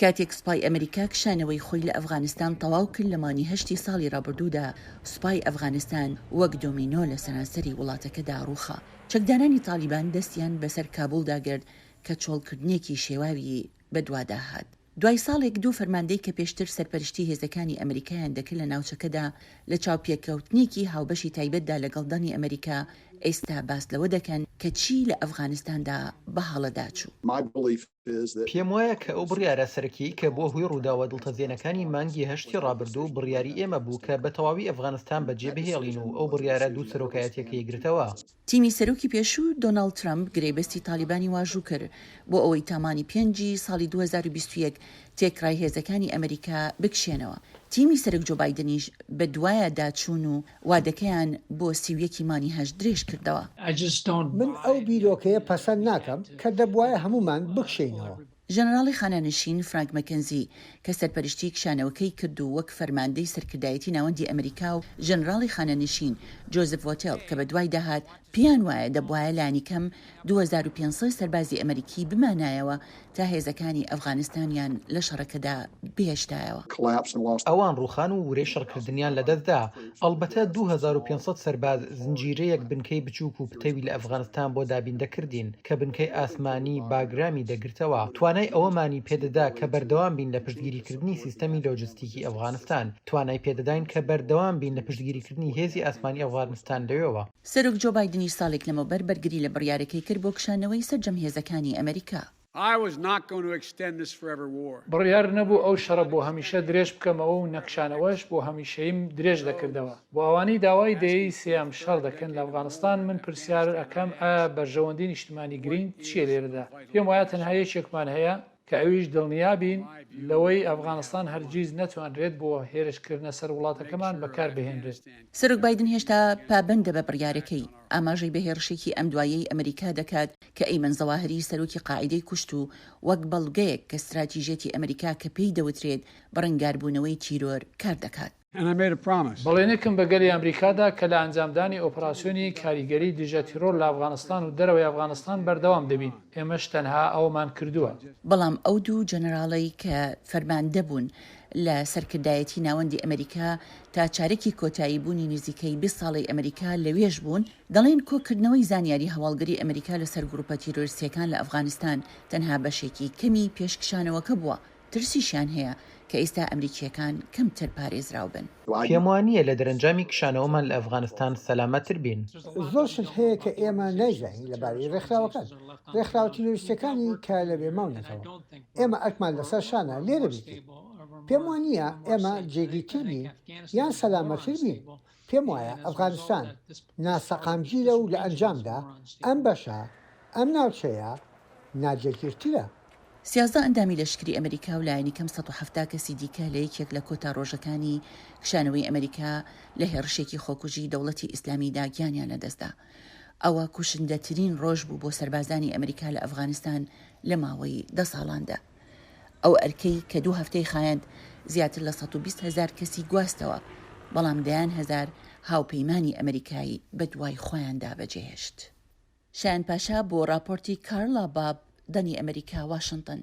کاتێک سوپای ئەمریکا کشانەوەی خۆی لە ئەفغانستان تەواو کرد لە مانی هەشتی ساڵی ڕابردوودا، سوپای ئەفغانستان وەک دۆمینۆ لە سەرانسەری وڵاتەکەدا ڕووخا. چەکدارانی تالیبان دەستیان بەسەر کابوڵدا گرت کە چۆڵکردنێکی شێواوی بەدوادا هات. دوای ساڵێک دوو فەرماندەی کە پێشتر سەرپەرشتی هێزەکانی ئەمریکایان دەکرد لە ناوچەکەدا لە چاوپێکەوتنێکی هاوبەشی تایبەتدا لەگەڵدانی ئەمریکا ئێستا باس لەوە دەکەن کە چی لە ئەفغانستاندا بە هەڵەدا چوو. پێم وایە کە ئەو بڕیارە سەرەکی کە بۆ هۆی ڕووداوە دڵتەزیێنەکانی مانگی هەشتی ڕابردوو بڕیاری ئێمە بوو کە بە تەواوی ئەفغانستان بەجێ بهێڵین و ئەو بڕیارە دوو سەرۆکایەتیەکە یەکگرتەوە. تیمی سەرۆکی پێشوو دۆناڵد ترامپ گرێبەستی تالیبانی واژوو کرد بۆ ئەوەی تامانی 5 ساڵی 2021 تێکڕای هێزەکانی ئەمریکا بکشێنەوە. تیمی سەرۆک جۆ بایدنیش بە دوایە داچوون و وادەکەیان بۆ 31 مانی هەشت درێژ کردەوە. من ئەو بیرۆکەیە پەسەند ناکەم کە دەبوایە هەمومان بکشینەوە. ژەنەراڵی خانانشین فرانک مەکەنزی کە سەرپەرشتی کشانەوەکەی کرد و وەک فەرماندەی سەرکردایەتی ناوەندی ئەمریکا و ژەنەراڵی خانانشین جۆزف وۆتێل کە بە دوای داهات پیان وایە دەبوایە لانی کەم 2500 سەربازی ئەمریکی بمانایەوە تا هێزەکانی ئەفغانستانیان لە شەڕەکەدا بهێشتایەوە. ئەوان ڕوخان و ورەی شەڕکردنیان لەدەستدا. ئەڵبەتە 2500 سەرباز زنجیرەیەک بنکەی بچووک و پتەوی لە ئەفغانستان بۆ دابیندەکردین کە بنکەی ئاسمانی باگرامی دەگرتەوە. توانای ئەوەمانی پێدەدا کە بەردەوام بین لە پشتگیریکردنی سیستەمی لۆجستیکی ئەفغانستان، توانای پێدەداین کە بەردەوام بین لە پشتگیریکردنی هێزی ئاسمانی ئەفغانستان لەوێەوە. سەرۆک جۆ بایدنی ساڵێک لەمەوبەر بەرگری لە بڕیارەکەی کرد بۆ کشانەوەی سەرجەم هێزەکانی ئەمریکا. بڕیار نەبوو ئەو شەڕە بۆ هەمیشە درێژ بکەمەوە و نەکشانەوەش بۆ هەمیشەیم درێژ دەکردەوە. بۆ ئەوانەی داوای دەیەی سیام شەڕ دەکەن لە ئەفغانستان، من پرسیار ئەەکەم ئایا بەرژەوەندی نیشتمانی گرنگ چیە لێرەدا؟ پێم وایە تەنها یەکێکمان هەیە کە ئەویش دڵنیابین لەوەی ئەفغانستان هەرگیز نەتوانرێت بۆ هێرشکردنە سەر وڵاتەکەمان بەکار بهێنرێت. سەرۆک بایدن هێشتا پابەندە بە بڕیارەکەی، ئاماژەی بەهێرشێکی ئەم دوایەی ئەمریکا دەکات کە ئەیمەن زەواهری سەرۆکی قاعیدەی کوشت و وەک بەڵگەیەک کە استراتیژێتی ئەمریکا کە پێی دەوترێت بڕنگاربوونەوەی تیرۆر کار دەکات. بەڵێنێکم بەگەلی ئەمریکادا کە لە ئەنجامدانی ئۆپراسیۆنی کاریگەری دژە تیرۆر لە ئەفغانستان و دەرەوەی ئەفغانستان بەردەوام دەبین. ئێمەش تەنها ئەومان کردووە. بەڵام ئەو دوو جەنەراڵی کە فەرماندە بوون لە سەرکردایەتی ناوەندی ئەمریکا تا چارەکی کۆتایی بوونی نزیکەی 20 ساڵی ئەمریکا لەوێژ بوون، دەڵێن کۆکردنەوەی زانیاری هەواڵگەری ئەمریکا لەسەر گروپە تیرۆریستیەکان لە ئەفغانستان تەنها بەشێکی کەمی پێشکشانەوەکە بووە. ترسیشیان هەیە کە ئێستا ئەمریکیەکان کەمتر پارێزراو بن. پێم وانییە لە دەرەنجامی کشانەوەمان لە ئەفغانستان سەلامەتر بین. زۆر شت هەیە کە ئێمە نەیزانین لەبارەی ڕێکخراوەکان، ڕێکخراو تیرۆریستەکانی کە لەبێ ماونەتەوە. ئێمە ئەکمان لەسەر شانە لێرە بیکەین. پێم وانییە ئێمە جێگیتر بین یان سەلامەتر بین. پێم وایە ئەفغانستان ناسەقامگیرە و لە ئەنجامدا ئەم بەشە ئەم ناوچەیە ناجێگیرترە. 13 ئەندامی لەشکری ئەمریکا و لایەنی کەم 170 کەسی دیکە لە یەکێک لە کۆتا ڕۆژەکانی کشانەوەی ئەمریکا لە هێرشێکی خۆکوژی دەوڵەتی ئیسلامیدا گیانیان لەدەستدا. ئەوە کوشندەترین ڕۆژ بوو بۆ سەربازانی ئەمریکا لە ئەفغانستان لە ماوەی 10 ساڵاندا. ئەو ئەرکەی کە 2 هەفتەی خایەند زیاتر لە 120,000 کەسی گواستەوە، بەڵام دەیان هەزار هاوپەیمانی ئەمریکایی بە دوای خۆیاندا بەجێهێشت. شایان پاشا بۆ راپۆرتی کارلا باب، دەنی ئەمریکا، واشنگتن.